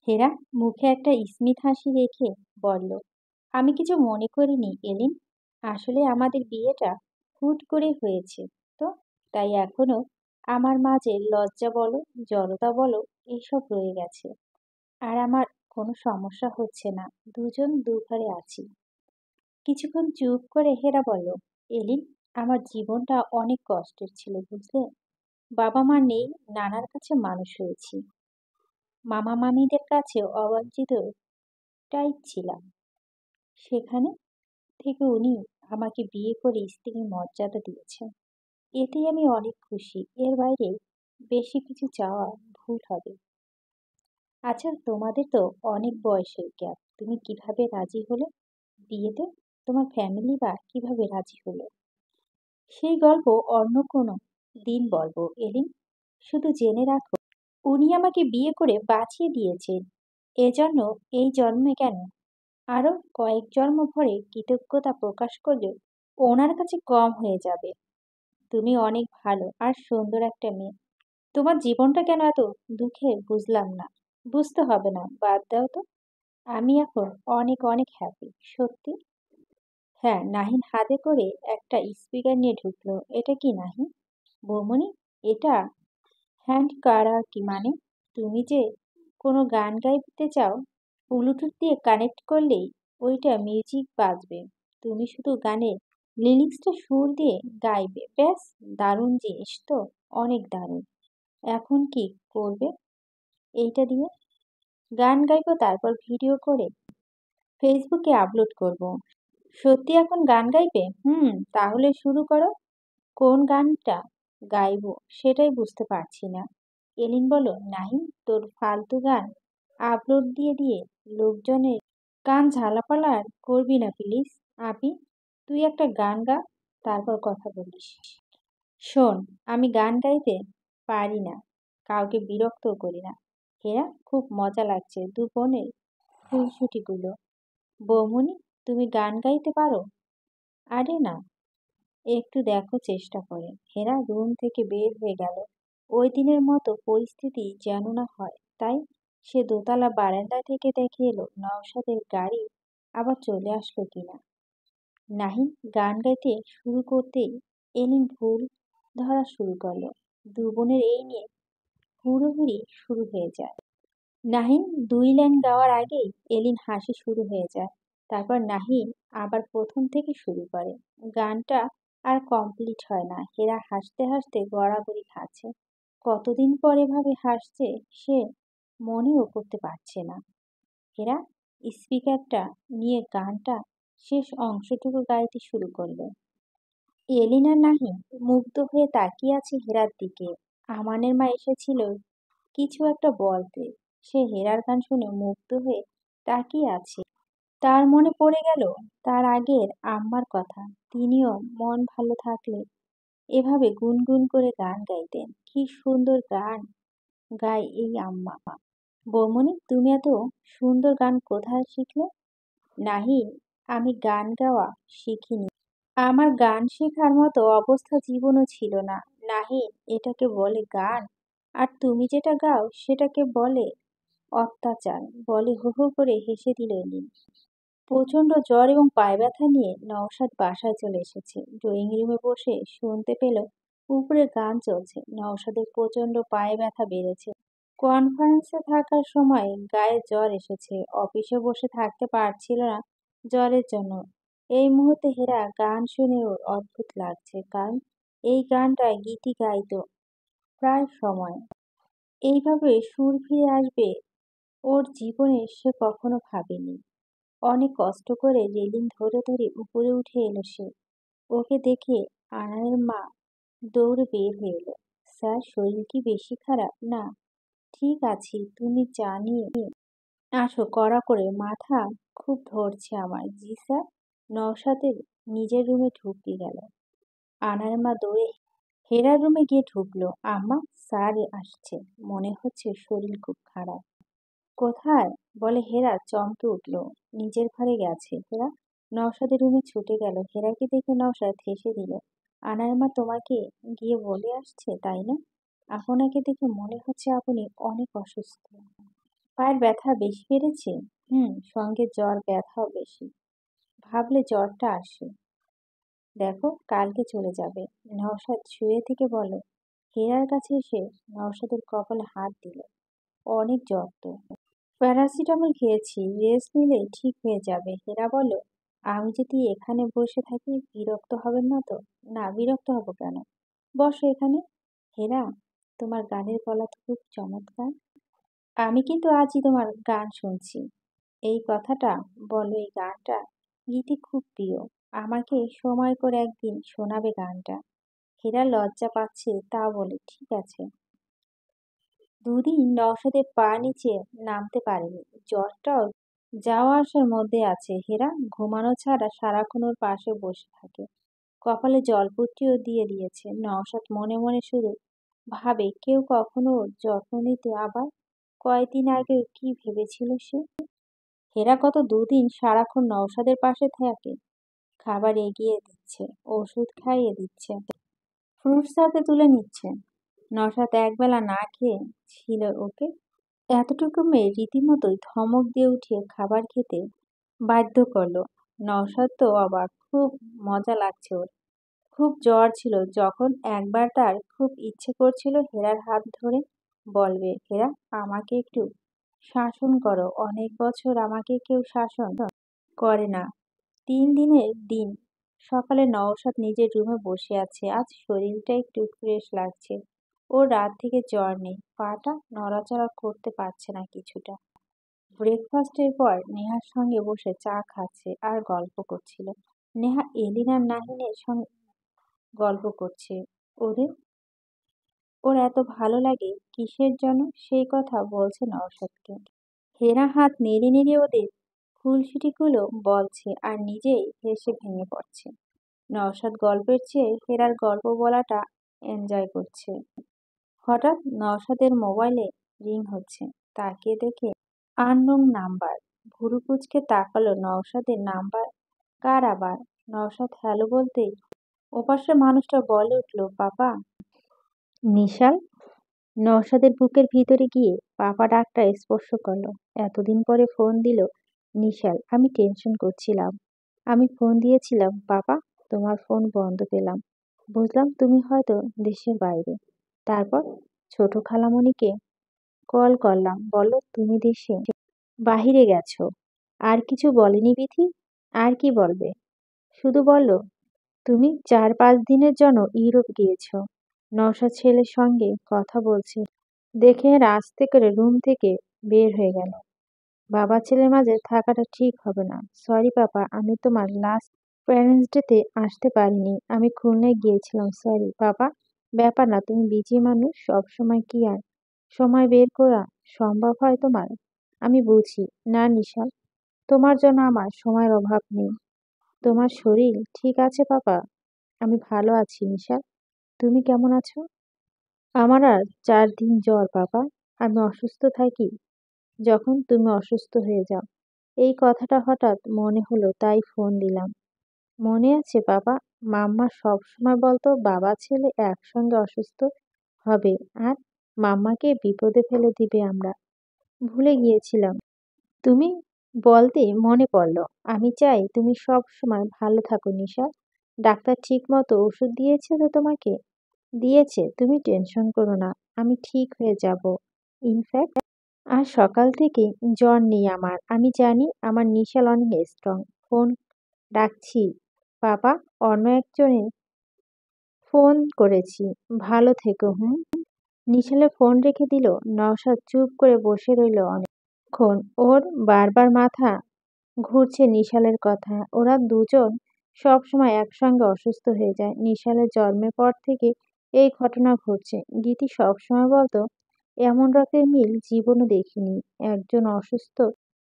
হেরা মুখে একটা স্মিত হাসি রেখে বলল, আমি কিছু মনে করিনি এলিন। আসলে আমাদের বিয়েটা হুট করে হয়েছে তো, তাই এখনো আমার মাঝে লজ্জা বলো, জড়তা বলো, এইসব রয়ে গেছে। আর আমার কোনো সমস্যা হচ্ছে না, দুজন দুঘরে আছি। কিছুক্ষণ চুপ করে হেরা বলল, এলিন, আমার জীবনটা অনেক কষ্টের ছিল বুঝলে। বাবা মা নেই, নানার কাছে মানুষ হয়েছি, মামা মামিদের কাছে অবাঞ্ছিত টাইপ ছিলাম। সেখানে থেকে উনি আমাকে বিয়ে করে স্ত্রীর মর্যাদা দিয়েছেন। এতেই আমি অনেক খুশি, এর বাইরে বেশি কিছু চাওয়া ভুল হবে। আচ্ছা, তোমাদের তো অনেক বয়সের গ্যাপ, তুমি কিভাবে রাজি হলে বিয়েতে? তোমার ফ্যামিলি বা কিভাবে রাজি হলো? সেই গল্প অন্য কোনো দিন বলবো এলিন। শুধু জেনে রাখো, উনি আমাকে বিয়ে করে বাঁচিয়ে দিয়েছেন। এজন্য এই জন্মে কেন, আরো কয়েক জন্ম ভরে কৃতজ্ঞতা প্রকাশ করলেও ওনার কাছে কম হয়ে যাবে। তুমি অনেক ভালো আর সুন্দর একটা মেয়ে। তোমার জীবনটা কেন এত দুঃখের বুঝলাম না। বুঝতে হবে না, বাদ দাও তো। আমি এখন অনেক অনেক হ্যাপি, সত্যি। হ্যাঁ, নাহিন হাতে করে একটা স্পিকার নিয়ে ঢুকলো। এটা কি নাহিন? বৌমনি, এটা হ্যান্ড কারাওকি মানে? তুমি যে কোনো গান গাইতে চাও, ব্লুটুথ দিয়ে কানেক্ট করলেই ওইটা মিউজিক বাজবে। তুমি শুধু গানের লিরিক্সটা সুর দিয়ে গাইবে, ব্যাস। দারুণ জিনিস তো, অনেক দারুণ। এখন কি করবে এইটা দিয়ে? গান গাইবো, তারপর ভিডিও করে ফেসবুকে আপলোড করব। সত্যি এখন গান গাইবে? তাহলে শুরু করো। কোন গানটা গাইবো সেটাই বুঝতে পারছি না। এলিন বলল, নাহিন, তোর ফালতু গান আপলোড দিয়ে দিয়ে লোকজনের কান ঝালাপালা আর করবি না প্লিজ। আপি, তুই একটা গান গা, তারপর কথা বলিস। শোন, আমি গান গাইতে পারি না, কাউকে বিরক্তও করি না। হেরা, খুব মজা লাগছে দু বোনের ফুলছুটিগুলো। বৌমনি, তুমি গান গাইতে পারো? আরে না, একটু দেখো চেষ্টা করে। হেরা রুম থেকে বের হয়ে গেল। ওই দিনের মতো পরিস্থিতি যেন না হয়, তাই সে দোতলা বারান্দা থেকে দেখে এলো নওশাদের গাড়ি আবার চলে আসলো কিনা। নাহিন গান গাইতে শুরু করতেই এলিন ভুল ধরা শুরু করলো। দু বোনের এই নিয়ে হুড়োহুড়ি শুরু হয়ে যায়। নাহিন দুই লাইন গাওয়ার আগেই এলিন হাসি শুরু হয়ে যায়। তারপর নাহিন আবার প্রথম থেকে শুরু করে। গানটা আর কমপ্লিট হয় না, হেরা হাসতে হাসতে গড়াগড়ি খাচ্ছে। কতদিন পর এভাবে হাসছে সে মনেও করতে পারছে না। হেরা স্পিকারটা নিয়ে গানটা শেষ অংশটুকু গাইতে শুরু করলো। এলিন আর নাহিন মুগ্ধ হয়ে তাকিয়ে আছে হেরার দিকে। আমানের মা এসেছিল কিছু একটা বলতে। সে হেরার গান শুনে মুগ্ধ হয়ে তাকিয়ে আছে। তার মনে পড়ে গেল তার আগের আম্মার কথা। তিনিও মন ভালো থাকলে এভাবে গুনগুন করে গান গাইতেন। কি সুন্দর গান গায় এই আম্মা। বৌমনি, তুমি এত সুন্দর গান কোথায় শিখলে? নাহিন, আমি গান গাওয়া শিখিনি। আমার গান শেখার মতো অবস্থা জীবনও ছিল না। নাহিন, এটাকে বলে গান, আর তুমি যেটা গাও সেটাকে বলে অত্যাচার, বলে হু হু করে হেসে দিল এলিন। প্রচণ্ড জ্বর এবং পায়ে ব্যথা নিয়ে নওশাদ বাসায় চলে এসেছে। ড্রয়িং রুমে বসে শুনতে পেল উপরে গান চলছে। নওশাদের প্রচণ্ড পায়ে ব্যথা বেড়েছে। কনফারেন্সে থাকার সময় গায়ে জ্বর এসেছে, অফিসে বসে থাকতে পারছিল না জ্বরের জন্য। এই মুহূর্তে হেরা গান শুনে ওর অদ্ভুত লাগছে, কারণ এই গানটা গীতি গাইতো প্রায় সময়। এইভাবে সুর ফিরে আসবে ওর জীবনে সে কখনো ভাবেনি। অনেক কষ্ট করে রেলিং ধরে ধরে উপরে উঠে এলো সে। ওকে দেখে আনানের মা দৌড়ে বের হয়ে এলো। স্যার, শরীর কি বেশি খারাপ? না, ঠিক আছি, তুমি চা নিয়ে আসো। কড়া করে, মাথা খুব ধরছে আমার। জি স্যার। নওশাদের নিজের রুমে ঢুকে গেল। আনার মা দৌড়ে হেরার রুমে গিয়ে ঢুকলো। আম্মা, স্যার আসছে, মনে হচ্ছে শরীর খুব খারাপ। কোথায়? বলে হেরা চমকে উঠল। নিজের ঘরে গেছে। হেরা নওশাদের রুমে ছুটে গেল। হেরাকে দেখে নওশাদ হেসে দিল। আনার মা তোমাকে গিয়ে বলে আসছে, তাই না? আপনাকে দেখে মনে হচ্ছে আপনি অনেক অসুস্থ। পায়ের ব্যথা বেশি বেড়েছে? হুম, সঙ্গে জ্বর ব্যথাও বেশি। ভাবলে জ্বরটা আসে। দেখো কালকে চলে যাবে। নওশাদ শুয়ে থেকে বলল। হেরার কাছে এসে নওশাদের কপালে হাত দিল। অনেক জ্বর তো। প্যারাসিটামল খেয়েছি, রেস্ট নিলে ঠিক হয়ে যাবে। হেরা বলল, আমি যদি এখানে বসে থাকি বিরক্ত হবেন না তো? না, বিরক্ত হব কেন? বসো এখানে। হেরা, তোমার গানের গলা তো খুব চমৎকার। আমি কিন্তু আজই তোমার গান শুনছি। এই কথাটা বলো, এই গানটা গীতি খুব প্রিয়। আমাকে সময় করে একদিন শোনাবে গানটা। হেরা লজ্জা পাচ্ছে তা বলে ঠিক আছে। দুদিন নওশাদের পা নিচে নামতে পারেনি। জ্বরটাও যাওয়া আসার মধ্যে আছে। হেরা ঘুমানো ছাড়া সারাক্ষণ ওর পাশে বসে থাকে। কপালে জলপট্টিও দিয়ে দিয়েছে। নওশাদ মনে মনে শুধু ভাবে কেউ কখনো ওর যত্ন নিতে। আবার কয়েকদিন আগেও কি ভেবেছিল সে? হেরা গত দুদিন সারাক্ষণ নওশাদের পাশে থাকে। খাবার এগিয়ে দিচ্ছে, ওষুধ খাইয়ে দিচ্ছে, ফ্রুটস হাতে তুলে নিচ্ছে। নওশাদ একবেলা না খেয়ে ছিল ওকে। এতটুকু মেয়ে রীতিমতোই ধমক দিয়ে উঠিয়ে খাবার খেতে বাধ্য করলো। নওশাদ তো অবাক, খুব মজা লাগছে ওর। খুব জ্বর ছিল যখন একবার তার খুব ইচ্ছে করছিল হেরার হাত ধরে বলবে, হেরা আমাকে একটু শাসন করো। অনেক বছর আমাকে কেউ শাসন করে না। ৩ দিনের দিন। সকালে নওশাদ নিজের রুমে বসে আছে। আজ শরীরটা একটু ফ্রেশ লাগছে। ওর রাত থেকে জ্বর নেই। পাটা নড়াচড়া করতে পারছে না কিছুটা। ব্রেকফাস্টের পর নেহার সঙ্গে বসে চা খাচ্ছে আর গল্প করছিল। নেহা এলিন আর নাহিনের সঙ্গে গল্প করছে। ওদের ওর এত ভালো লাগে কিসের জন্য সেই কথা বলছে নওশাদকে। হেরা হাত নেড়ে নেড়ে ওদের খুনসুটিগুলো বলছে আর নিজেই হেসে ভেঙে পড়ছে। নওশাদ গল্পের চেয়ে হেরার গল্প বলাটা এনজয় করছে। হঠাৎ নওশাদের মোবাইলে রিং হচ্ছে। তাকে দেখে আননোন নাম্বার। ভুরু কুঁচকে তাকালো। নওশাদের নাম্বার। কার আবার? নওশাদ হ্যালো বলতেই ওপাশের মানুষটা বলে উঠল, পাপা। নিশাল। নওশাদের বুকের ভিতরে গিয়ে পাপা ডাকটা স্পর্শ করলো। এতদিন পরে ফোন দিল নিশাল। আমি টেনশন করছিলাম। আমি ফোন দিয়েছিলাম পাপা, তোমার ফোন বন্ধ পেলাম। বুঝলাম তুমি হয়তো দেশের বাইরে। তারপর ছোট খালামণিকে কল করলাম, বলল তুমি দেশে বাহিরে গেছো। আর কিছু বলেনি বিথি? আর কি বলবে, শুধু বলল তুমি ৪-৫ দিনের জন্য ইউরোপ গিয়েছো। নওশাদ ছেলের সঙ্গে কথা বলছে দেখে আস্তে করে রুম থেকে বের হয়ে গেল। বাবা ছেলের মাঝে থাকাটা ঠিক হবে না। সরি পাপা, আমি তোমার লাস্ট প্যারেন্টস ডেতে আসতে পারিনি। আমি খুলনায় গিয়েছিলাম। সরি পাপা। ব্যাপার না, তুমি বিজি মানুষ, সব সময় কি আর সময় বের করা সম্ভব হয় তোমার? আমি বুঝি না নিশাল, তোমার জন্য আমার সময়ের অভাব নেই। তোমার শরীর ঠিক আছে পাপা? আমি ভালো আছি নিশাল। তুমি কেমন আছো? আমার আর ৪ দিন জ্বর পাপা। আমি অসুস্থ থাকি যখন তুমি অসুস্থ হয়ে যাও। এই কথাটা হঠাৎ মনে হলো তাই ফোন দিলাম। মনে আছে বাবা, মাম্মা সব সময় বলতো বাবা ছেলে একসঙ্গে অসুস্থ হবে আর মাম্মাকে বিপদে ফেলে দিবে আমরা। ভুলে গিয়েছিলাম। তুমি বলতে মনে পড়লো। আমি চাই তুমি সব সময় ভালো থাকো নিশা। ডাক্তার ঠিক মতো ওষুধ দিয়েছে তো তোমাকে? দিয়েছে, তুমি টেনশন করো না। আমি ঠিক হয়ে যাব। ইনফ্যাক্ট আর সকাল থেকে জ্বর নেই আমার। আমি জানি আমার নিশাল অনেক স্ট্রং। ফোন রাখছি বাবা, অন্য একজনের ফোন করেছি। ভালো থেকো। হুম। নিশালে ফোন রেখে দিল। নওশাদ চুপ করে বসে রইল অনেকক্ষণ। ওর বারবার মাথা ঘুরছে নিশালের কথা। ওরা দুজন সব সময় একসঙ্গে অসুস্থ হয়ে যায়। নিশালের জন্মের পর থেকে এই ঘটনা ঘটছে। গীতি সবসময় বলতো এমন রকমের মিল জীবনও দেখিনি। একজন অসুস্থ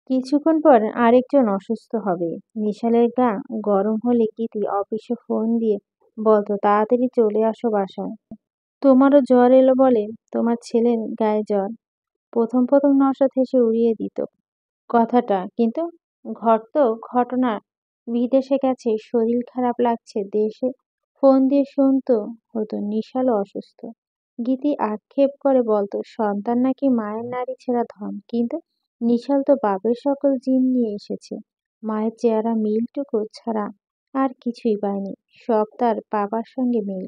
কিছুক্ষণ পর আরেকজন অসুস্থ হবে। নিশালের গা গরম হলে গীতি অফিসে ফোন দিয়ে বলতো তাড়াতাড়ি চলে আসো বাসায়। তোমারও জ্বর এলো বলে তোমার ছেলের গায়ে জ্বর। প্রথম প্রথম নওশাদ হেসে উড়িয়ে দিত কথাটা, কিন্তু ঘটতো ঘটনা। বিদেশে গেছে, শরীর খারাপ লাগছে, দেশে ফোন দিয়ে শুনতো হতো নিশালও অসুস্থ। গীতি আক্ষেপ করে বলতো সন্তান নাকি মায়ের নাড়ি ছেঁড়া ধন। কিন্তু নিশাল তো বাপের সকল জিন নিয়ে এসেছে, মায়ের চেহারা মিলটুকু ছাড়া আর কিছুই পায়নি। সব তার বাবার সঙ্গে মিল,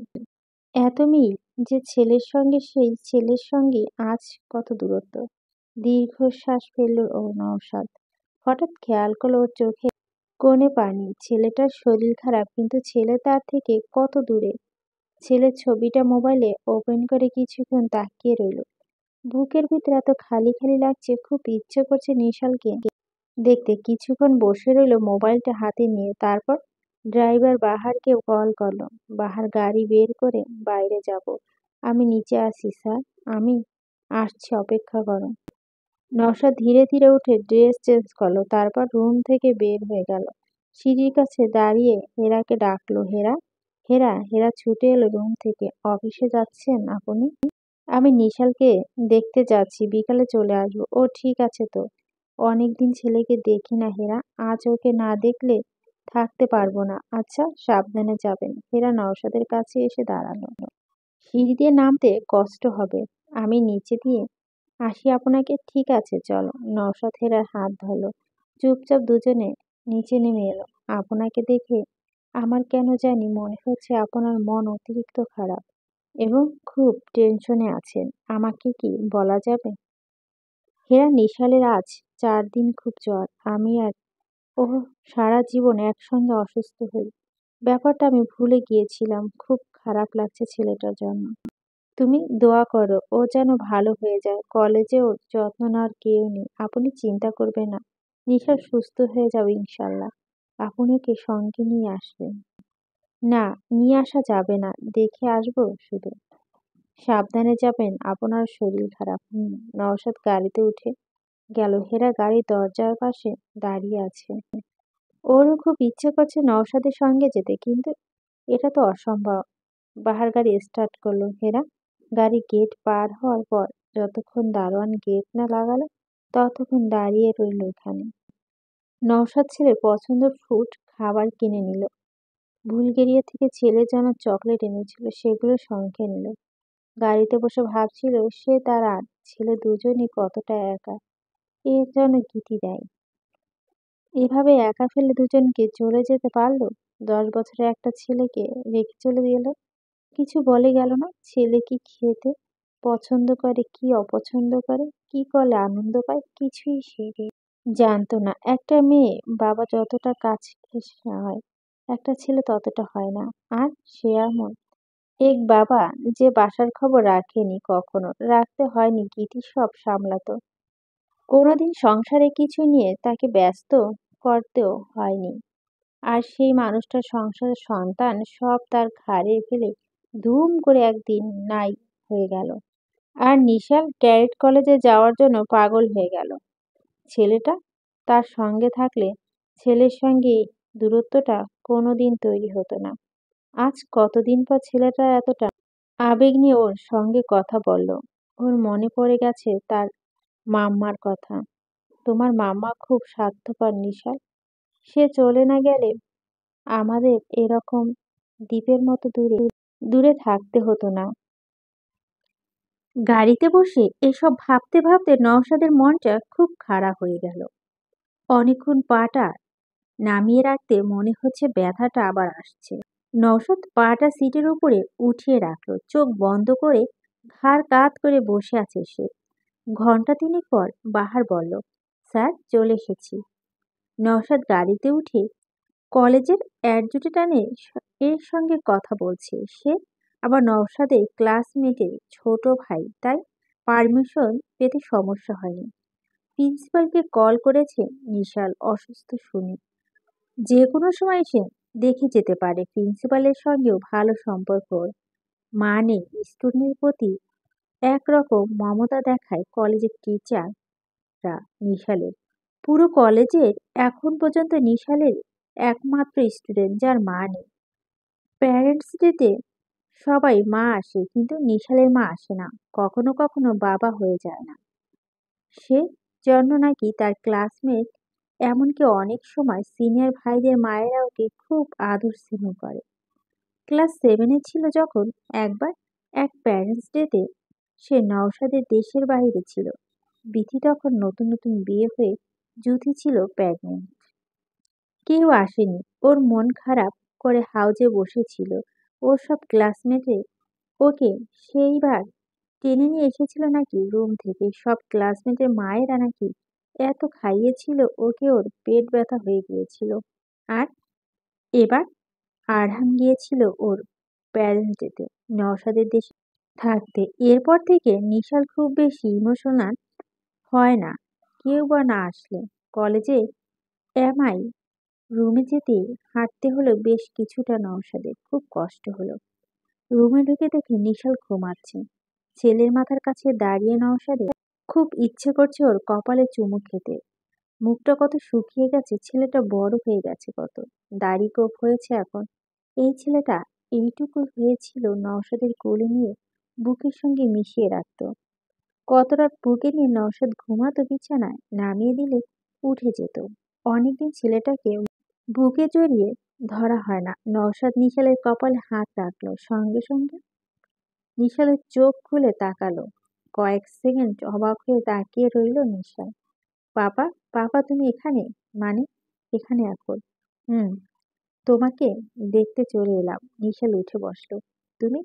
এত মিল যে ছেলের সঙ্গে সেই ছেলের সঙ্গে আজ কত দূরত্ব। দীর্ঘশ্বাস ফেলল ও নওশাদ। হঠাৎ খেয়াল করলো ওর চোখে কোণে পানি। ছেলেটার শরীর খারাপ, কিন্তু ছেলে তার থেকে কত দূরে। ছেলের ছবিটা মোবাইলে ওপেন করে কিছুক্ষণ তাকিয়ে রইল। বুকের ভিতরে এত খালি খালি লাগছে, খুব ইচ্ছে করছে নিশালকে দেখতে। কিছুক্ষণ বসে রইল মোবাইলটা হাতে নিয়ে। তারপর ড্রাইভার বাহারকে কল করলো। বাহার গাড়ি বের করে, বাইরে যাব, আমি নিচে আসি স্যার, আমি আসছি, অপেক্ষা করো। নওশাদ ধীরে ধীরে উঠে ড্রেস চেঞ্জ করলো, তারপর রুম থেকে বের হয়ে গেল। সিঁড়ির কাছে দাঁড়িয়ে হেরাকে ডাকলো। হেরা, হেরা। হেরা ছুটে এলো রুম থেকে। অফিসে যাচ্ছেন আপনি? আমি নিশালকে দেখতে যাচ্ছি, বিকালে চলে আসবো। ও ঠিক আছে তো। অনেকদিন ছেলেকে দেখি না হেরা, আজ ওকে না দেখলে থাকতে পারবো না। আচ্ছা, সাবধানে যাবেন। হেরা নওশাদের কাছে এসে দাঁড়ালো। সিঁড়ি দিয়ে নামতে কষ্ট হবে, আমি নিচে দিয়ে আসি আপনাকে। ঠিক আছে চলো। নওশাদ হেরার হাত ধরলো। চুপচাপ দুজনে নিচে নেমে এলো। আপনাকে দেখে আমার কেন জানি মনে হচ্ছে আপনার মন অতিরিক্ত খারাপ এবং খুব টেনশনে আছেন। আমাকে কি বলা যাবে? হেরা, নিশালের আজ 4 দিন খুব জ্বর। আমি আর ও সারা জীবন একসঙ্গে অসুস্থ হই। ব্যাপারটা আমি ভুলে গিয়েছিলাম। খুব খারাপ লাগছে ছেলেটার জন্য। তুমি দোয়া করো ও যেন ভালো হয়ে যায়। কলেজে ওর যত্ন নেওয়ার কেউ নেই। আপনি চিন্তা করবেন না, নিশা সুস্থ হয়ে যাবে ইনশাল্লাহ। আপনি ওকে সঙ্গে নিয়ে আসবেন। না, নিয়ে আসা যাবে না, দেখে আসবো শুধু। সাবধানে যাবেন, আপনার শরীর খারাপ। নওশাদ গাড়িতে উঠে গেল। হেরা গাড়ির দরজার পাশে দাঁড়িয়ে আছে। ওরও খুব ইচ্ছে করছে নওশাদের সঙ্গে যেতে, কিন্তু এটা তো অসম্ভব। বাহার গাড়ি স্টার্ট করলো। হেরা গাড়ি গেট পার হওয়ার পর যতক্ষণ দারোয়ান গেট না লাগালো ততক্ষণ দাঁড়িয়ে রইল এখানে। নওশাদ ছেলের পছন্দের ফ্রুট খাবার কিনে নিল। বুলগেরিয়া থেকে ছেলের জন্য চকলেট এনেছিল, সেগুলো সঙ্গে নিল। গাড়িতে বসে ভাবছিল সে তার আর ছেলে দুজনই কতটা একা। এর জন্য গীতি দেয়। এভাবে একা ফেলে দুজনকে চলে যেতে পারলো? 10 বছরের একটা ছেলেকে রেখে চলে গেল। কিছু বলে গেল না। ছেলে কি খেতে পছন্দ করে, কি অপছন্দ করে, কি করলে আনন্দ পায়, কিছুই সে জানতো না। একটা মেয়ে বাবা যতটা কাছে হয়, একটা ছেলে ততটা হয় না। আর সে এমন এক বাবা যে বাসার খবর রাখেনি, কখনো রাখতে হয়নি। গীতি সব সামলাতো। কোনোদিন সংসারে কিছু নিয়ে তাকে ব্যস্ত করতেও হয়নি। আর সেই মানুষটার সংসারের সন্তান সব তার ঘাড়ে ফেলে ধুম করে একদিন নাই হয়ে গেল। আর নিশাল ক্যাডেট কলেজে যাওয়ার জন্য পাগল হয়ে গেল। ছেলেটা তার সঙ্গে থাকলে ছেলের সঙ্গে এই দূরত্বটা কোনোদিন তৈরি হতো না। আজ কতদিন পর ছেলেটা এতটা আবেগ নিয়ে ওর সঙ্গে কথা বলল। ওর মনে পড়ে গেছে তার মাম্মার কথা। তোমার মাম্মা খুব স্বার্থপর নিশাল। সে চলে না গেলে আমাদের এরকম দ্বীপের মতো দূরে দূরে থাকতে হতো না। গাড়িতে বসে এসব ভাবতে ভাবতে নওশাদের মনটা খুব খারাপ হয়ে গেল। অনেকক্ষণ পাটা নামিয়ে রাখতে মনে হচ্ছে ব্যথাটা আবার আসছে। নওশাদ পাটা সিটের উপরে উঠিয়ে রাখলো। চোখ বন্ধ করে ঘাড় কাত করে বসে আছে সে। ঘন্টা তিনেক পর বাহার বলল, স্যার চলে এসেছি। নওশাদ গাড়িতে উঠে কলেজের অ্যাডজুটেন্টের এর সঙ্গে কথা বলছে। সে আবার নওশাদের ক্লাসমেটের ছোট ভাই, তাই পারমিশন পেতে সমস্যা হয়নি। প্রিন্সিপালকে কল করেছে নিশাল অসুস্থ শুনে। যে কোনো সময় এসে দেখে যেতে পারে। প্রিন্সিপালের সঙ্গেও ভালো সম্পর্ক ওর। মানে স্টুডেন্টের প্রতি একরকম মমতা দেখায় কলেজের টিচাররা নিশালের। পুরো কলেজের এখন পর্যন্ত নিশালের একমাত্র স্টুডেন্ট যার মা নেই। প্যারেন্টস ডেতে সবাই মা আসে, কিন্তু নিশালের মা আসে না। কখনো কখনো বাবা হয়ে যায় না। সে জন্য নাকি তার ক্লাসমেট, এমনকি অনেক সময় সিনিয়র ভাইদের মায়েরা ওকে খুব আদর স্নেহ করে। ক্লাস 7-এ ছিল যখন একবার এক প্যারেন্টস ডেতে সে নওশাদের দেশের বাইরে ছিল। বিথি তখন নতুন নতুন বিয়ে হয়ে জুথি ছিল প্রেগনেন্ট। কেউ আসেনি, ওর মন খারাপ করে হাউজে বসেছিল। ওর সব ক্লাসমেটে ওকে সেইবার টেনে নিয়ে এসেছিল নাকি রুম থেকে। সব ক্লাসমেটের মায়েরা নাকি এত খাইয়েছিল ওকে, ওর পেট ব্যথা হয়ে গিয়েছিল। আর এবার আরহাম গিয়েছিল ওর প্যারেন্টেতে নওশাদের দেশে থাকতে। এরপর থেকে নিশাল খুব বেশি ইমোশনাল হয় না, কেউ বা না আসলে। কলেজে এমআই রুমে যেতে হাঁটতে হলো বেশ কিছুটা। নওশাদের খুব কষ্ট হলো। রুমে ঢুকে দেখে নিশাল ঘুমাচ্ছে। ছেলের মাথার কাছে দাঁড়িয়ে নওশাদের খুব ইচ্ছে করছে ওর কপালে চুমু খেতে। মুখটা কত শুকিয়ে গেছে, ছেলেটা বড় হয়ে গেছে কত, দাড়ি গোঁফ হয়েছে এখন। এই ছেলেটা এইটুকু হয়েছিল নওশাদের কোলে নিয়ে বুকের সঙ্গে মিশিয়ে রাখত। কত রাত বুকে নিয়ে নওশাদ ঘুমাতো, বিছানায় নামিয়ে দিলে উঠে যেত। অনেকদিন ছেলেটাকে বুকে জড়িয়ে ধরা হয় না। নওশাদ নিশালের কপালে হাত রাখলো, সঙ্গে সঙ্গে নিশালের চোখ খুলে তাকালো। কয়েক সেকেন্ড অবাক হয়ে তাকিয়ে রইল নিশাল। পাপা, পাপা তুমি এখানে? মানে এখানে এখন? হুম, তোমাকে দেখতে চলে এলাম। নিশাল উঠে বসলো। তুমি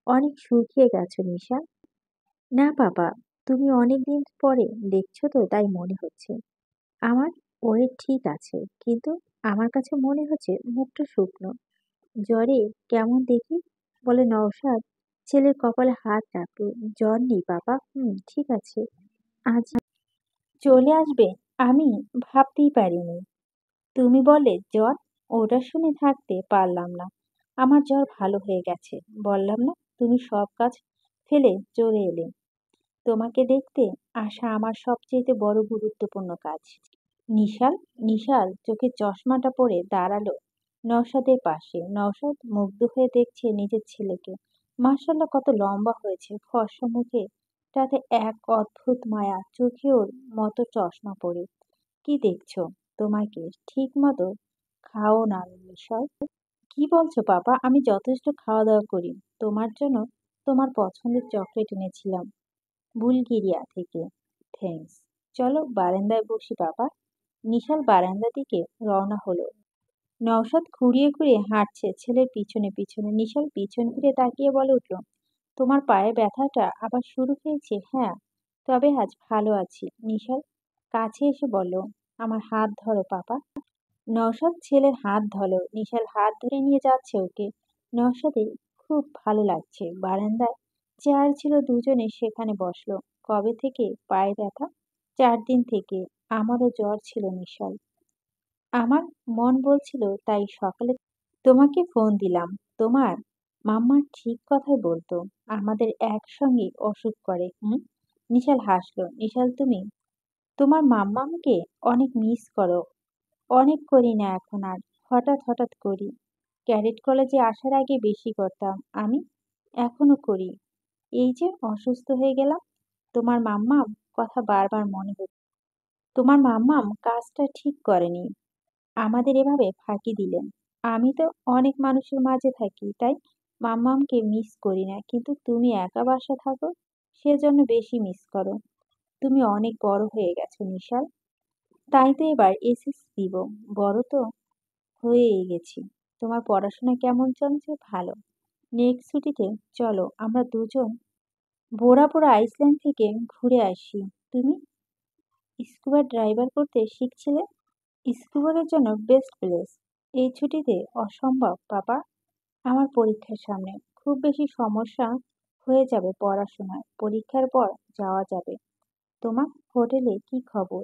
অনেক শুকিয়ে গেছো নিশা। না পাপা, তুমি অনেক দিন পরে দেখছো তো তাই মনে হচ্ছে। আমার ওয়েট ঠিক আছে, কিন্তু আমার কাছে মনে হচ্ছে মুখটা শুকনো। জ্বরে কেমন দেখি? বলে নওশাদ ছেলের কপালে হাত রাখলো। জ্বর নেই পাপা, ঠিক আছে। আজ চলে আসবে আমি ভাবতেই পারিনি। তুমি বললে জ্বর, ওটা শুনে থাকতে পারলাম না। আমার জ্বর ভালো হয়ে গেছে। বললাম না, তুমি সব কাজ ফেলে চলে এলে। তোমাকে দেখতে আসা আমার সবচেয়ে বড় গুরুত্বপূর্ণ কাজ। নিশাল নিশাল চোখে চশমাটা পরে দাঁড়ালো নওশাদের পাশে। নওশাদ মুগ্ধ হয়ে দেখছে নিজের ছেলেকে। মাশাআল্লাহ, কত লম্বা হয়েছে, ফর্সা মুখে তাতে এক অদ্ভুত মায়া, চোখে ওর মতো চশমা পরে। কি দেখছো? তোমাকে ঠিক মতো খাও না নিশাল। কি বলছো পাপা? আমি যথেষ্ট খাওয়া দাওয়া করি। তোমার জন্য তোমার পছন্দের চকলেট এনেছিলাম বুলগেরিয়া থেকে। থ্যাঙ্কস। চলো বারান্দায় বসি বাবা। নিশাল বারান্দার দিকে রওনা হলো। নওশাদ খুঁড়িয়ে খুঁড়িয়ে হাঁটছে ছেলের পিছনে পিছনে। নিশাল পিছন ফিরে তাকিয়ে বলে উঠল, তোমার পায়ে ব্যথাটা আবার শুরু হয়েছে? হ্যাঁ, তবে আজ ভালো আছি। নিশাল কাছে এসে বলল, আমার হাত ধরো পাপা। নওশাদ ছেলের হাত ধরল। নিশাল হাত ধরে নিয়ে যাচ্ছে ওকে। নওশাদের খুব ভালো লাগছে। বারান্দায় চেয়ার ছিল, দুজনে সেখানে বসলো। কবে থেকে পায়ে ব্যথা? 4 দিন থেকে। আমারও জ্বর ছিল নিশাল। আমার মন বলছিল তাই সকালে তোমাকে ফোন দিলাম। তোমার মাম্মা ঠিক কথাই বলতো, আমাদের একসঙ্গে অসুখ করে। নিশাল হাসলো। নিশাল তুমি তোমার মাম্মামকে অনেক মিস করো? অনেক করি না এখন আর, হঠাৎ হঠাৎ করি। ক্যাডেট কলেজে আসার আগে বেশি করতাম আমি, এখনো করি। এই যে অসুস্থ হয়ে গেলাম, তোমার মাম্মাম কথা বারবার মনে হচ্ছে। তোমার মাম্মাম কাজটা ঠিক করেনি, আমাদের এভাবে ফাঁকি দিলেন। আমি তো অনেক মানুষের মাঝে থাকি, তাই মাম্মামকে মিস করি না, কিন্তু তুমি একা বাসা থাকো, সেজন্য বেশি মিস করো। তুমি অনেক বড় হয়ে গেছো নিশাল। তাই তো এবার এসএসসি দিব। বড় তো হয়েই গেছি। তোমার পড়াশোনা কেমন চলছে? ভালো। নেক্সট ছুটিতে চলো আমরা দুজন বোরা বোরা আইসল্যান্ড থেকে ঘুরে আসি। তুমি স্কুবা ড্রাইভার করতে শিখছিলে, স্কুবারের জন্য বেস্ট প্লেস। এই ছুটিতে অসম্ভব বাবা, আমার পরীক্ষার সামনে খুব বেশি সমস্যা হয়ে যাবে পড়াশোনায়। পরীক্ষার পর যাওয়া যাবে। তোমার হোটেলে কি খবর?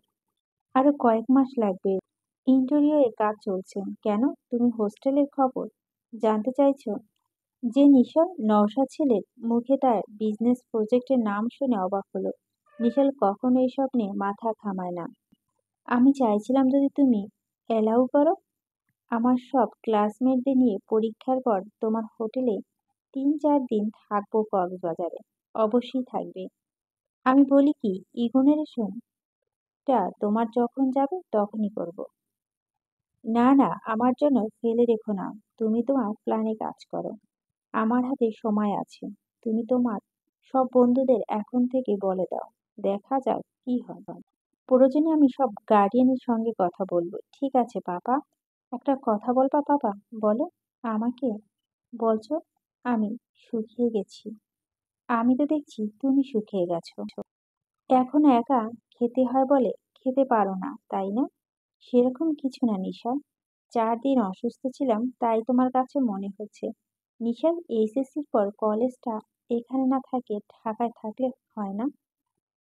আরো কয়েক মাস লাগবে, ইন্টেরিয়রে কাজ চলছে। কেন, তুমি হোস্টেলের খবর জানতে চাইছো? যে নিশাল নওশাদ ছেলের মুখে তার বিজনেস প্রজেক্টের নাম শুনে অবাক হলো। নিশাল কখনো এসব নিয়ে মাথা ঘামায় না। আমি চাইছিলাম যদি তুমি অ্যালাউ করো, আমার সব ক্লাসমেটদের নিয়ে পরীক্ষার পর তোমার হোটেলে 3-4 দিন থাকবো কক্সবাজারে। অবশ্যই থাকবে। আমি বলি কি, ইগোনারেশন টা তোমার যখন যাবে তখনই করব। না না, আমার জন্য ফেলে রেখো না। তুমি তোমার প্ল্যানে কাজ করো, আমার হাতে সময় আছে। তুমি তোমার সব বন্ধুদের এখন থেকে বলে দাও, দেখা যাক কি হবে? প্রয়োজনে আমি সব গার্ডিয়ানের সঙ্গে কথা বলবো। ঠিক আছে পাপা। একটা কথা বলবা পাপা? বলো। আমাকে বলছো আমি শুকিয়ে গেছি। আমি তো দেখছি তুমি শুকিয়ে গেছো। এখন একা খেতে হয় বলে খেতে পারো না, তাই না? সেরকম কিছু না নিশা। 4 দিন অসুস্থ ছিলাম তাই তোমার কাছে মনে হচ্ছে। নিশার এইচএসসির পর কলেজটা এখানে না থাকে ঢাকায় থাকলে হয় না?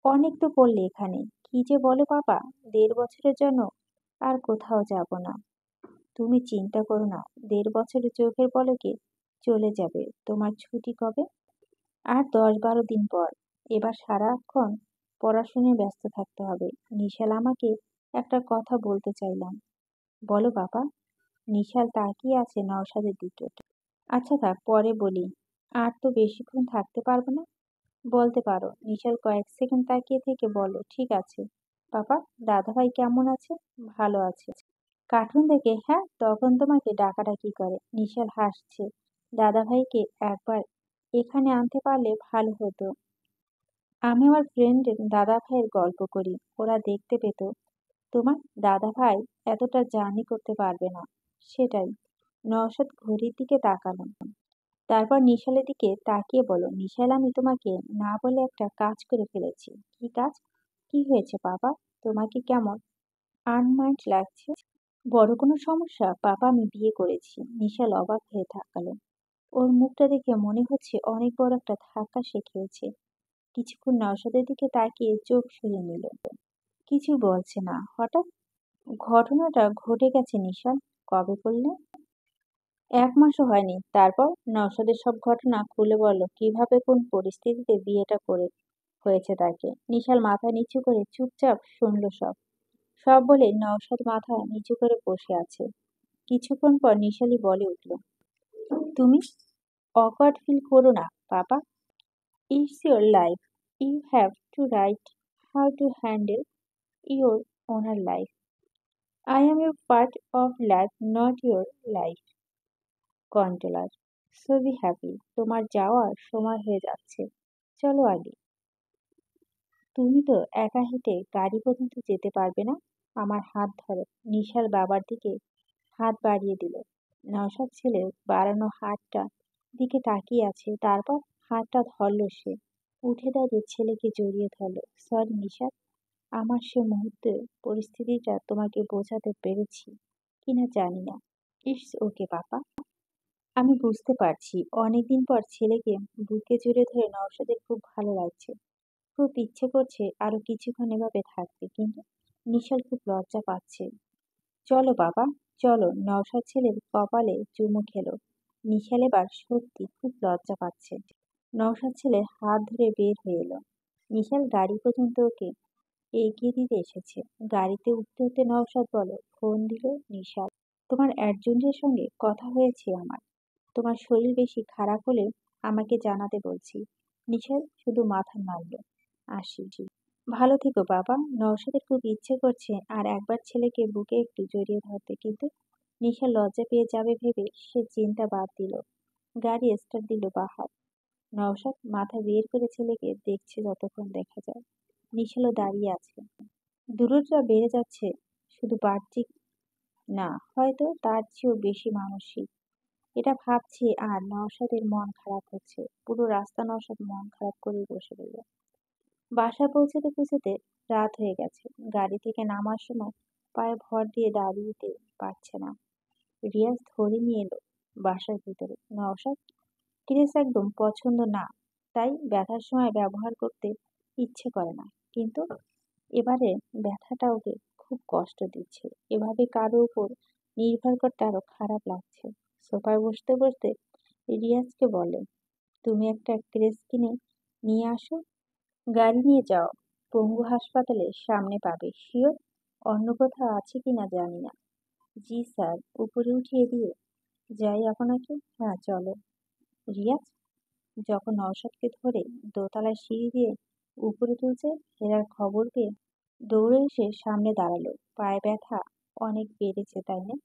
অনেক তো পড়লে এখানে। কি যে বলো বাবা, 1.5 বছরের জন্য আর কোথাও যাব না। তুমি চিন্তা করো না, 1.5 বছরে চোখের পলকে চলে যাবে। তোমার ছুটি কবে? আর 10-12 দিন পর। এবার সারাক্ষণ পড়াশুনায় ব্যস্ত থাকতে হবে। নিশাল আমাকে একটা কথা বলতে চাইলাম। বলো বাবা। নিশাল তাকিয়ে আছে নওশাদের দিকে। আচ্ছা থাক, পরে বলি। আর তো বেশিক্ষণ থাকতে পারবো না। বলতে পারো। নিশাল কয়েক সেকেন্ড তাকিয়ে থেকে বলল, ঠিক আছে। বাবা, দাদাভাই কেমন আছে? ভালো আছে। কার্টুন দেখে? হ্যাঁ, তখন তোমাকে ডাকাডাকি করে। নিশাল হাসছে। দাদাভাইকে একবার এখানে আনতে পারলে ভালো হতো। আমি আমার ফ্রেন্ডের দাদাভাইয়ের গল্প করি, ওরা দেখতে পেত। তোমার দাদাভাই এতটা জার্নি করতে পারবে না। সেটাই। নওশাদ ঘড়ির দিকে তাকালো। তারপর নিশালের দিকে তাকিয়ে বলো, নিশাল আমি তোমাকে না বলে একটা কাজ করে ফেলেছি। কি কাজ? কি হয়েছে বাবা? তোমাকে কেমন আনমাইন্ড লাগছে? বড় কোনো সমস্যা? বাবা, আমি বিয়ে করেছি। নিশাল অবাক হয়ে তাকালো। ওর মুখটা দেখে মনে হচ্ছে অনেক বড় একটা ধাক্কা সে খেয়েছে। কিছুক্ষণ নওশাদের দিকে তাকিয়ে চোখ সরিয়ে নিল। কিছু বলছে না। হঠাৎ ঘটনাটা ঘটে গেছে নিশাল। কবে করলে? 1 মাসও হয়নি। তারপর নওশাদের সব ঘটনা খুলে বলল, কিভাবে কোন পরিস্থিতিতে বিয়েটা করে হয়েছে তাকে। নিশাল মাথা নিচু করে চুপচাপ শুনল সব। সব বলে নওশাদ মাথা নিচু করে বসে আছে। কিছুক্ষণ পর নিশালি বলে উঠল, তুমি অকওয়ার্ড ফিল করো না বাবা। It's your life. You have to right how to handle your owner life. I am your part of life, not your life controller. So be happy. তোমার যাওয়ার সময় হয়ে যাচ্ছে। চলো আগে। তুমি তো একা হেঁটে গাড়ি পর্যন্ত যেতে পারবে না। আমার হাত ধরো। নিশার বাবার দিকে হাত বাড়িয়ে দিল। নওশাদ ছেলের বাড়ানো হাতটা দিকে তাকিয়ে আছে। তারপর হাতটা ধরল সে। উঠে দাঁড়িয়ে ছেলেকে জড়িয়ে ধরল। সরি নিশাদ, আমার সে মুহূর্তে পরিস্থিতিটা তোমাকে বোঝাতে পেরেছি কিনা জানি না। ইটস ওকে পাপা। আমি বুঝতে পারছি। অনেকদিন পর ছেলেকে বুকে জড়িয়ে ধরে নওশাদের খুব ভালো লাগছে। খুব ইচ্ছে করছে আরো কিছুক্ষণ এভাবে থাকতে, কিন্তু নিশাল খুব লজ্জা পাচ্ছে। চলো বাবা, চলো। নওশাদ ছেলের কপালে চুমু খেলো। নিশাল এবার সত্যি খুব লজ্জা পাচ্ছে। নওশাদ ছেলের হাত ধরে বের হয়ে এলো। নিশাল গাড়ি পর্যন্ত ওকে এগিয়ে দিতে এসেছে। গাড়িতে উঠতে উঠতে নওশাদ বলো, ফোন দিল নিশাল। তোমার একজনের সঙ্গে কথা হয়েছে আমার। তোমার শরীর বেশি খারাপ হলে আমাকে জানাতে বলছি। নিশাল শুধু মাথা নাড়ল। আসি জি। ভালো থেকো বাবা। নওশাদের খুব ইচ্ছে করছে আর একবার ছেলেকে বুকে একটু জড়িয়ে ধরতে, কিন্তু নিশা লজ্জা পেয়ে যাবে ভেবে সে চিন্তা বাদ দিল। গাড়ি স্টার্ট দিল বাহার। নওশাদ মাথা বের করে ছেলেকে দেখছে যতক্ষণ দেখা যায়। নিশালও দাঁড়িয়ে আছে। দূরত্বটা বেড়ে যাচ্ছে, শুধু বাহ্যিক না, হয়তো তার চেয়েও বেশি মানসিক। এটা ভাবছে আর নওশাদের মন খারাপ হচ্ছে। পুরো রাস্তা নওশাদ মন খারাপ করে বসে রইল। বাসায় পৌঁছাতে পৌঁছাতে রাত হয়ে গেছে। গাড়ি থেকে নামার সময় পায়ে ভর দিয়ে দাঁড়িয়ে পারছে না। রিয়াজ ধরে নিয়ে এলো বাসার ভিতরে। নওশাদ ড্রেস একদম পছন্দ না, তাই ব্যথার সময় ব্যবহার করতে ইচ্ছে করে না, কিন্তু এবারে ব্যথাটা ওকে খুব কষ্ট দিচ্ছে। এভাবে কারো উপর নির্ভর করতে আরো খারাপ লাগছে। সোফায় বসতে বসতে রিয়াজকে বলে, তুমি একটা ড্রেস কিনে নিয়ে আসো। গাড়ি নিয়ে যাও। পঙ্গু হাসপাতালের সামনে পাবে। শিওর? অন্য কোথাও আছে কিনা জানি না। জি স্যার। উপরে উঠিয়ে দিয়ে যাই আপনাকে? হ্যাঁ চলো। রিয়াজ যখন নওশাদকে ধরে দোতলায় সিঁড়ি দিয়ে উপরে তুলছে, ফেরার খবর পেয়ে দৌড়ে এসে সামনে দাঁড়ালো। পায়ে ব্যথা অনেক বেড়েছে তাই না?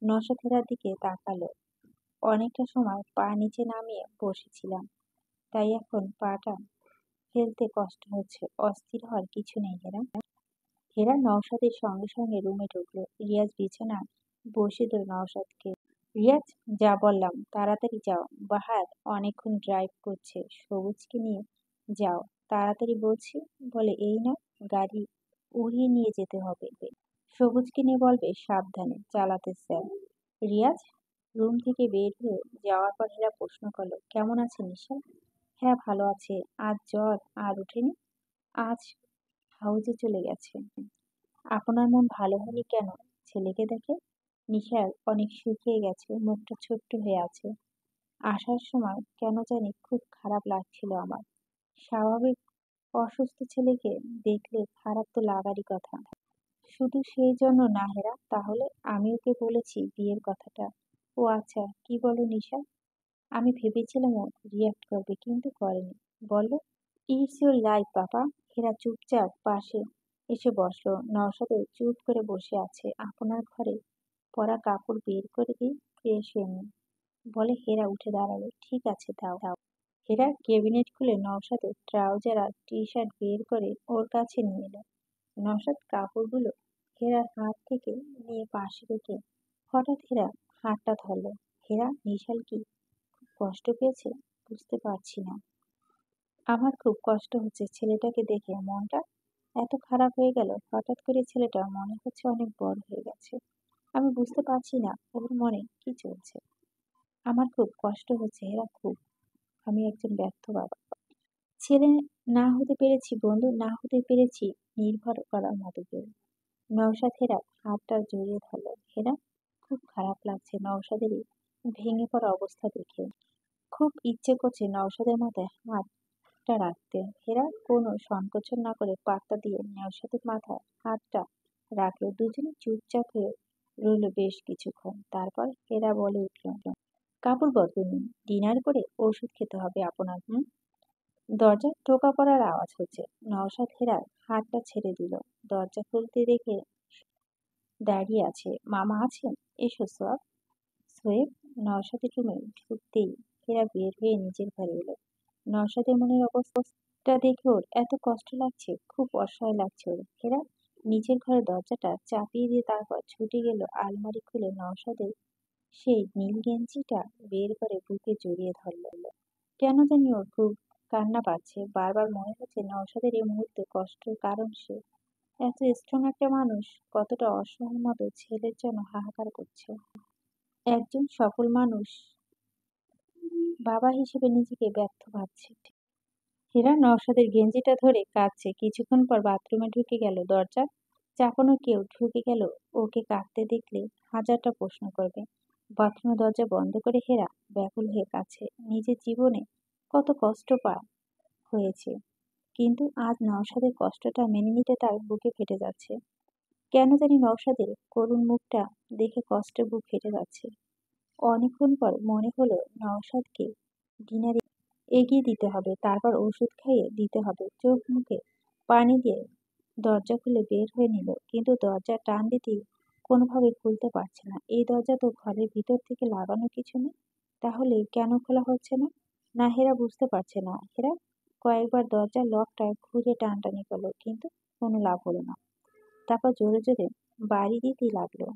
নওশাদ হেরার দিকে তাকালো। অনেকটা সময় পা নিচে নামিয়ে বসেছিলাম, তাই এখন পাটা ফেলতে কষ্ট হচ্ছে, অস্থির হওয়ার কিছু নেই হেরা। হেরা নওশাদের সঙ্গে সঙ্গে রুমে ঢুকলো। রিয়াজ বিছানা বসে দিল নওশাদকে। রিয়াজ, যা বললাম তাড়াতাড়ি যাও। বাহার অনেকক্ষণ ড্রাইভ করছে, সবুজকে নিয়ে যাও তাড়াতাড়ি বলছি। বলে এই না, গাড়ি উড়িয়ে নিয়ে যেতে হবে। সবুজকে নিয়ে বলবে সাবধানে চালাতে স্যার। রিয়াজ রুম থেকে বের হয়ে যাওয়ার পর হেরা প্রশ্ন করলো, কেমন আছে নিশা? হ্যাঁ ভালো আছে, আজ জ্বর আর ওঠেনি? আজ হাউজে চলে গেছে। আপনার মন ভালো হয়নি কেন? ছেলেকে দেখে নিশার অনেক শুকিয়ে গেছে, মুখটা ছোট্ট হয়ে আছে। আসার সময় কেন জানি খুব খারাপ লাগছিল আমার। স্বাভাবিক অসুস্থ ছেলেকে দেখলে খারাপ তো লাগারই কথা। শুধু সেই জন্য না হেরা, তাহলে আমি ওকে বলেছি বিয়ের কথাটা। ও আচ্ছা, কি বলো নিশা? আমি ভেবেছিলাম ও রিয়াক্ট করবে, কিন্তু করেনি। বলো, ইটস ইউর লাইফ বাবা। হেরা চুপচাপ পাশে এসে বসলো। নওশাদও চুপ করে বসে আছে। আপনার ঘরে পরা কাপড় বের করে দিই, ফ্রেশ হয়ে নিন। বলে হেরা উঠে দাঁড়ালো। ঠিক আছে, দাও দাও। হেরা ক্যাবিনেট খুলে নওশাদের ট্রাউজার আর টি শার্ট বের করে ওর কাছে নিয়ে এলো। নওশাদ কাপড়গুলো হেরার হাত থেকে নিয়ে পাশে রেখে হঠাৎ হেরা হাতটা ধরলো। হেরা, নিশাল কি খুব কষ্ট পেয়েছে? বুঝতে পারছি না। আমার খুব কষ্ট হচ্ছে ছেলেটাকে দেখে, মনটা এত খারাপ হয়ে গেল হঠাৎ করে। ছেলেটা মনে হচ্ছে অনেক বড় হয়ে গেছে। আমি বুঝতে পারছি না ওর মনে কি চলছে। আমার খুব কষ্ট হচ্ছে এরা, খুব। আমি একজন ব্যর্থ বাবা। ছেলে না হতে পেরেছি, বন্ধু না হতে পেরেছি, নির্ভর করার মতো কেউ। নওশাদ হেরা হাতটা জড়িয়ে ধরল। হেরা, খুব খারাপ লাগছে নওশাদের এই ভেঙে পড়া অবস্থা দেখে। খুব ইচ্ছে করছে নওশাদের মাথায় হাতটা রাখতে। হেরা কোনো সংকোচন না করে পাত্তা দিয়ে নওশাদের মাথায় হাতটা রাখলো। দুজনে চুপচাপ হয়ে রইল বেশ কিছুক্ষণ। তারপর হেরা বলে উঠল, কাপড় বদলে নিন, ডিনার করে ওষুধ খেতে হবে আপনার। দরজায় টোকা পড়ার আওয়াজ হচ্ছে। নওশাদ হেরার হাতটা ছেড়ে দিল। দরজা খুলতে দেখে দাঁড়িয়ে আছে। মামা আছেন? এসো সোয়াব। সোয়েব নওশাদের রুমে ঢুকতেই হেরা বের হয়ে নিজের ঘরে এলো। নওশাদের মনের অবস্থাটা দেখে ওর এত কষ্ট লাগছে, খুব অসহায় লাগছে ওর। হেরা নিজের ঘরের দরজাটা চাপিয়ে দিয়ে তারপর ছুটে গেল আলমারি খুলে নওশাদের সেই নীল গেঞ্জিটা বের করে বুকে জড়িয়ে ধরল। কেন জানি ওর খুব কান্না পাচ্ছে। বারবার মনে হচ্ছে নওশাদের এই মুহূর্তে কষ্টের কারণ সে। এত স্ট্রং একটা মানুষ কতটা অসহায় মতো ছেলের জন্য হাহাকার করছে। একজন সফল মানুষ বাবা হিসেবে নিজেকে ব্যর্থ ভাবছে। হীরা নওশাদের গেঞ্জিটা ধরে কাঁদছে। কিছুক্ষণ পর বাথরুমে ঢুকে গেল। দরজা চাপানো কেউ ঢুকে গেল। ওকে কাঁদতে দেখলে হাজারটা প্রশ্ন করবে। বাথরুমের দরজা বন্ধ করে হেরা ব্যাকুল হয়ে কাছে। নিজের জীবনে কত কষ্ট হয়েছে, কিন্তু আজ নওশাদের কষ্টটা মেনে নিতে তার বুকে ফেটে যাচ্ছে। কেন জানি নওশাদের করুণ মুখটা দেখে কষ্টে বুক ফেটে যাচ্ছে। অনেকক্ষণ পর মনে হলো নওশাদকে ডিনারে এগিয়ে দিতে হবে, তারপর ওষুধ খাইয়ে দিতে হবে। চোখ মুখে পানি দিয়ে দরজা খুলে বের হয়ে নিল, কিন্তু দরজা টান দিতেই কোনোভাবে খুলতে পারছে না। এই দরজা তো ঘরের ভিতর থেকে লাগানো কিছু নেই, তাহলে কেন খোলা হচ্ছে না? না, হেরা বুঝতে পারছে না। হেরা কয়েকবার দরজার লকটা ঘুরে টানটানি করলো, কিন্তু কোনো লাভ হলো না। তারপর জোরে জোরে বাড়ি দিতেই লাগলো।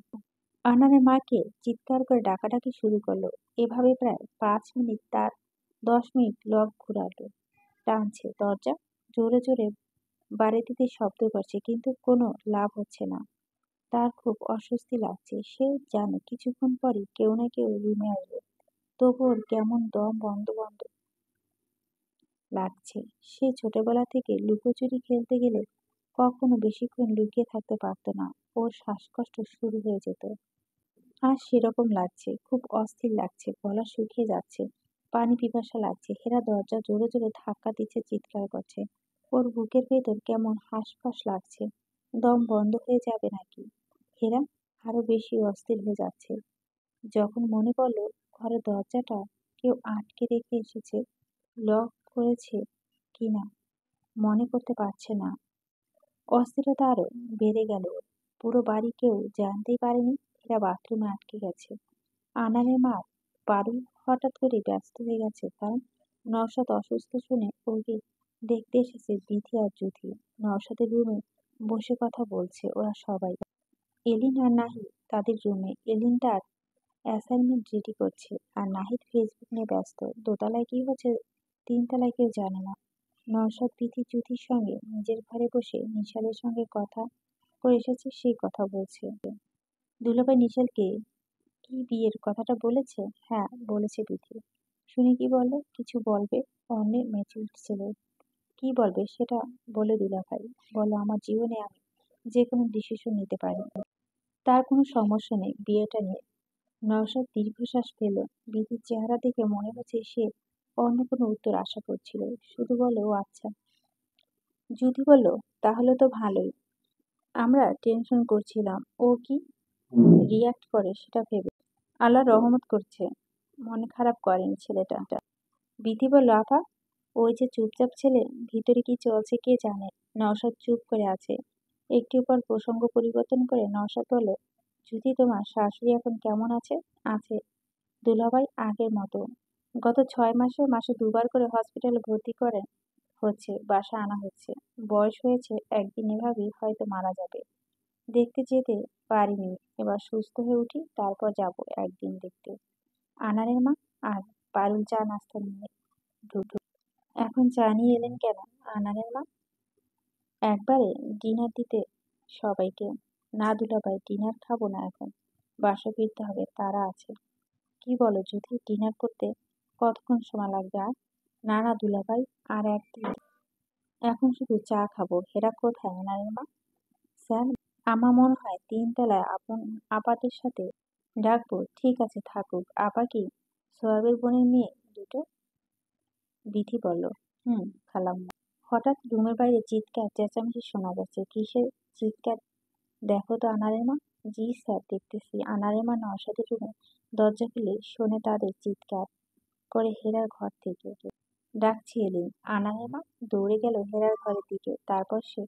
আনানের মাকে চিৎকার করে ডাকাডাকি শুরু করলো। এভাবে প্রায় 5 মিনিট, তার 10 মিনিট লক ঘুরালো, টানছে দরজা, জোরে জোরে বাড়ি দিতে শব্দ করছে, কিন্তু কোনো লাভ হচ্ছে না। তার খুব অস্বস্তি লাগছে। সে জানে কিছুক্ষণ পরই কেউ না কেউ রুমে আসবে, তবু ওর কেমন দম বন্ধ বন্ধ লাগছে। সে ছোটবেলা থেকে লুকোচুরি খেলতে গেলে কখনো বেশিক্ষণ লুকিয়ে থাকতে পারতো না। ওর শ্বাসকষ্ট শুরু হয়ে যেত। আজ সেরকম লাগছে, খুব অস্থির লাগছে, গলা শুকিয়ে যাচ্ছে, পানি পিপাসা লাগছে। হেরা দরজা জোরে জোরে ধাক্কা দিচ্ছে, চিৎকার করছে। ওর বুকের ভেতর কেমন হাঁসফাঁস লাগছে, দম বন্ধ হয়ে যাবে নাকি। হেরা আরো বেশি অস্থির হয়ে যাচ্ছে যখন মনে পড়লো ঘরের দরজাটা কেউ আটকে রেখে এসেছে। লক করেছে কিনা মনে করতে পারছে না। অস্থিরতা আরো বেড়ে গেল ওর। পুরো বাড়ি কেউ জানতেই পারেনি এরা বাথরুমে আটকে গেছে। আনানের মা পারু হঠাৎ করে ব্যস্ত হয়ে গেছে, কারণ নওশাদ অসুস্থ শুনে ওকে দেখতে এসেছে বিথি আর জ্যোতি। নওশাদের রুমে বসে কথা বলছে ওরা সবাই। এলিন আর নাহিদ তাদের রুমে। এলিন তার অ্যাসাইনমেন্ট রেডি করছে আর নাহিদ ফেসবুক নিয়ে ব্যস্ত। দোতলায় কি হচ্ছে তিনতলায় কেউ জানে না। নওশাদ বিথি জ্যোতির সঙ্গে নিজের ঘরে বসে নিশালের সঙ্গে কথা করে এসেছে, সেই কথা বলছে। দুলাভাই নিশালকে কি বিয়ের কথাটা বলেছে? হ্যাঁ বলেছে বিথি। শুনে কি বললো? কিছু বলবে? অনেক ম্যাচিউর ছেলে, কি বলবে সেটা বলে দুলাভাই। বলো আমার জীবনে আমি যে কোনো ডিসিশন নিতে পারি, তার কোনো সমস্যা নেই বিয়েটা নিয়ে। নওশাদ দীর্ঘশ্বাস ফেলল। বিধির চেহারা দেখে মনে হচ্ছে সে অন্য কোনো উত্তর আশা করছিল। শুধু বলল ও আচ্ছা। জ্যোতি বলল তাহলে তো ভালোই, আমরা টেনশন করছিলাম ও কি রিয়াক্ট করে সেটা ভেবে। আল্লাহ রহমত করছে, মন খারাপ করেনি ছেলেটা। বিধি বলল আপা, ওই যে চুপচাপ ছেলে, ভিতরে কি চলছে কে জানে। নওশাদ চুপ করে আছে। একটু পর প্রসঙ্গ পরিবর্তন করে নওশাদ বলল, যদি তোমার শাশুড়ি এখন কেমন আছে? আছে দুলাভাই, আগের মতো। গত 6 মাসে মাসে দুবার করে হসপিটালে ভর্তি করে হচ্ছে, বাসা আনা হচ্ছে। বয়স হয়েছে, একদিন এভাবেই হয়তো মারা যাবে। দেখতে যেতে পারিনি, এবার সুস্থ হয়ে উঠি তারপর যাব একদিন দেখতে। আনারের মা আর পারুল চা নাস্তা নিয়ে ঢুকলো। এখন চা নিয়ে এলেন কেন আনারের মা? একবারে ডিনার দিতে সবাইকে। না দুলাভাই, ডিনার খাবো না এখন, বাসা ফিরতে হবে, তারা আছে। কি বলো যদি ডিনার করতে কতক্ষণ সময় লাগবে আর? না না দুলাভাই, আর একদিন, এখন শুধু চা খাবো। হেরা কোথায় আনারের মা? স্যার, আমার মনে হয় তিনতলায় আপন আপাদের সাথে ডাকবো। ঠিক আছে থাকুক। আপা কি সোহাবের বোনের মেয়ে দুটো? বিথি বলল। হুম, খালাম্মা। হঠাৎ রুমের বাইরে চিৎকার চেঁচামেচি শোনা যাচ্ছে। কিসের চিৎকার দেখো তো আনারের মা। জি স্যার দেখতেছি। আনারের মা নওশাদের রুমে দরজা খুলে শোনে তাদের চিৎকার করে হেরার ঘর থেকে। ডাকছি এলিন। আনারের মা দৌড়ে গেল হেরার ঘরের দিকে। তারপর সে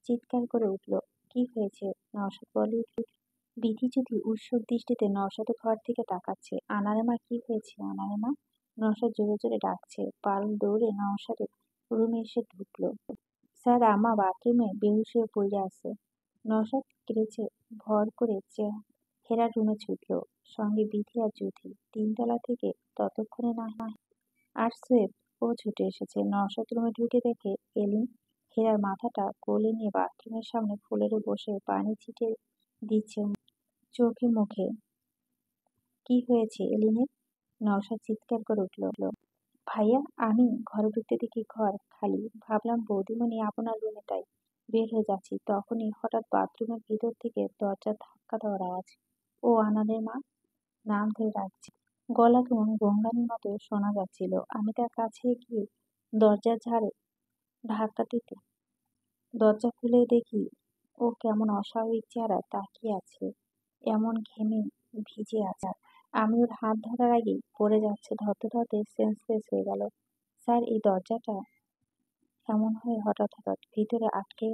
চিৎকার করে উঠল, কি হয়েছে? নওশাদ বলে উঠল। বিধি যদি উৎসুক দৃষ্টিতে নওশাদের ঘর থেকে তাকাচ্ছে। আনারের মা কি হয়েছে আনারের মা? নওশাদ জোরে জোরে ডাকছে। পারুল দৌড়ে নওশাদের রুমে এসে ঢুকলো। স্যার আমা বাথরুমে বেহুশ হয়ে পড়ে আছে। নওশাদ কেড়েছে ভর করে হেরার রুমে ছুটলো, সঙ্গে বিধি আর জ্যোতি। তিনতলা থেকে ততক্ষণে না আর সোয়েব ও ছুটে এসেছে। নওশাদ রুমে ঢুকে দেখে এলিন হেরার মাথাটা কোলে নিয়ে বাথরুমের সামনে ফুলেরে বসে পানি ছিটিয়ে দিচ্ছে চোখে মুখে। কি হয়েছে এলিনের? নওশাদ চিৎকার করে উঠল। ভাইয়া, আমি ঘরে ঢুকতে দেখি ঘর খালি। ভাবলাম বৌদিমণি আপনার রুমে, তাই বের হয়ে যাচ্ছি। তখনই হঠাৎ বাথরুমের ভিতর থেকে দরজার ধাক্কা দেওয়ার আওয়াজ। ও আনাদের মা নাম ধরে ডাকছে। গলা কেমন গঙ্গানির মতো শোনা যাচ্ছিল। আমি তার কাছে গিয়ে দরজার ঝাড়ে ধাক্কা দিতে দরজা খুলে দেখি ও কেমন অস্বাভাবিক চেহারায় তাকিয়ে আছে, এমন ঘেমে ভিজে আছে। আমি ওর হাত ধরার আগেই পড়ে যাচ্ছে, ধরতে ধরতে সেন্সলেস হয়ে গেল। স্যার, এই দরজাটা এমন হয় হঠাৎ হঠাৎ ভিতরে আটকে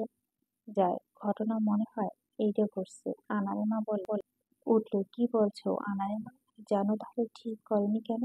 যায়, ঘটনা মনে হয় এইটা ঘটছে। আনারেমা বলে উঠল, কি বলছো আনারেমা? জানো তাহলে ঠিক করেনি কেন?